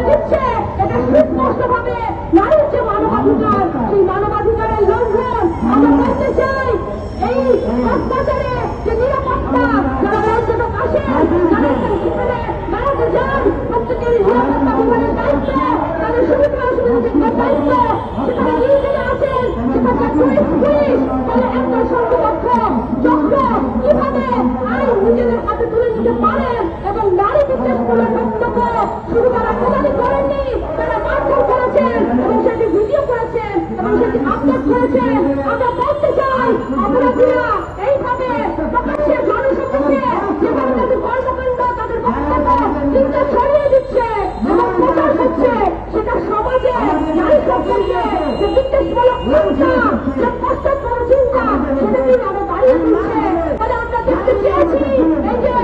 দিচ্ছে এটা সুস্পষ্টভাবে নারীর যে মানবাধিকার, সেই মানবাধিকারের লঙ্ঘন। আমরা বলতে চাই এই অত্যাচারে যে নিরাপত্তা যারা পর্যটক আসেন, যারা এখানে বেড়াতে যান, প্রত্যেকের নিরাপত্তা বিভাগের দায়িত্ব, তাদের সুবিধা অসুবিধার দায়িত্ব সেখানে নিয়ে চলে আসেন। সেখানে পুলিশ তাহলে একটা সংঘবদ্ধ চক্র কিভাবে আইন নিজেদের হাতে তুলে নিতে পারেন এবং নারী বিশেষগুলোর বক্তব্য শুধু তারা প্রদানই করেননি, তারা মারধর করেছেন এবং সেটি ভিডিও করেছেন এবং সেটি আপলোড করেছেন। আমরা বলতে চাই অপরাধীরা এইভাবে প্রকাশ্যে মানুষের কাছে যেভাবে তাদের কর্মকাণ্ড, তাদের বক্তব্য চিন্তা ছড়িয়ে দিচ্ছে এবং প্রচার করছে, সেটা সমাজে নারী সম্পর্কে যে বিদ্বেষমূলক চিন্তা, যে পশ্চাৎপদ চিন্তা, সেটা কিন্তু আরো বাড়িয়ে দিচ্ছে। তাহলে আমরা দেখতে চেয়েছি এই যে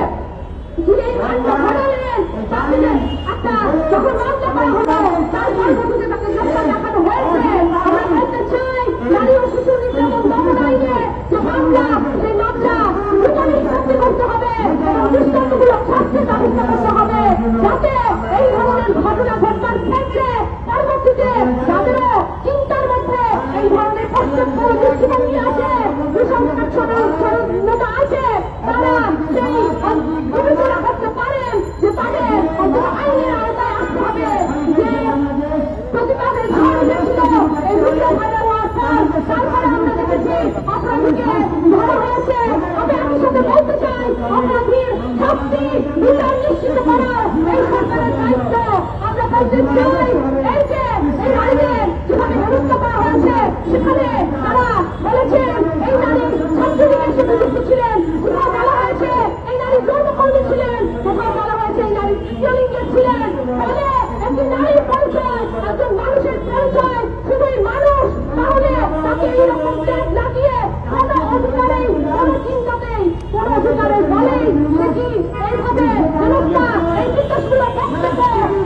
যিনি মামলা করালেন তাকে একটা যখন মামলা করা হলো তার পরবর্তীতে তাকে গ্রেফতার দেখানো হয়েছে। আমরা বলতে চাই নারী ও শিশু নির্যাতন দমন আইনে যে মামলা, সেই মামলা দ্রুত নিষ্পত্তি করতে হবে এবং দৃষ্টান্তমূলক শাস্তির ব্যবস্থা করতে হবে, যাতে এই ধরনের ঘটনা ঘটনার ক্ষেত্রে পরবর্তীতে যাদেরও চিন্তার মধ্যে এই ধরনের পশ্চাৎপদ দৃষ্টিভঙ্গি আছে, কুসংস্কারতা আছে, তারা সেই বিবেচনা করতে পারেন যে তাদের আইনের আওতায় আসতে হবে। যে প্রতিবাদের ঝড় উঠেছিল এই ভিডিও ভাইরাল হওয়ার পর, তারপরে আমরা দেখেছি অপরাধীকে ধরা হয়েছে। তবে আমি সাথে বলতে চাই অপরাধীর শাস্তি বিচার নিশ্চিত করা এই সরকারের দায়িত্ব। আমরা বলতে চাই এই যে এই নারীদের যেভাবে হেনস্থা করা হয়েছে, সেখানে তারা বলেছেন এই নারী ছাত্রলীগের সাথে যুক্ত ছিলেন, কোথাও বলা হয়েছে এই নারী যৌনকর্মী ছিলেন, কোথাও বলা হয়েছে এই নারী তৃতীয় লিঙ্গের ছিলেন। তাহলে একটি নারীর পরিচয়, একজন মানুষের পরিচয় শুধুই মানুষ, তাহলে তাকে এইরকম ট্যাগ লাগিয়ে কোনো অধিকারেই, কোনো চিন্তাতেই, কোনো অধিকারের বলেই সেটি এইভাবে হেনস্থা, এই বিদ্বেষমূলক বক্তব্য,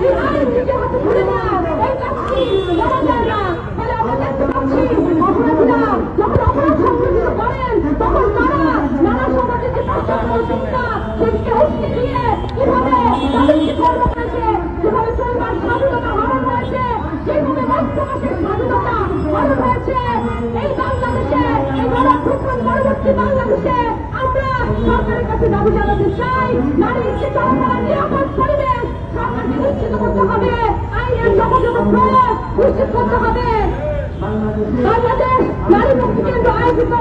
এই আইন নিজের হাতে তুলে নেওয়া, এই কাজটি করা যায় না। তাহলে আমরা দেখতে পাচ্ছি অপরাধীরা যখন অপরাধ সংঘটিত করেন তখন তারা নানা সমাজে যে পশ্চাৎপদ চিন্তা সেটিকে উস্কে দিয়ে কিভাবে তাদেরকে কর্ম করেছে, যেভাবে চলবার স্বাধীনতা হারানো হয়েছে, যেভাবে মত প্রকাশের স্বাধীনতা হারানো হয়েছে এই বাংলাদেশে, এই গণঅভ্যুত্থান পরবর্তী বাংলাদেশে আমরা সরকারের কাছে দাবি জানাতে চাই নারীর যে চলাফেরার নিরাপদ পরিবেশ সরকারকে নিশ্চিত করতে হবে, আইনের যথাযথ প্রয়োগ নিশ্চিত করতে হবে। বাংলাদেশ নারী মুক্তি কেন্দ্র আয়োজিত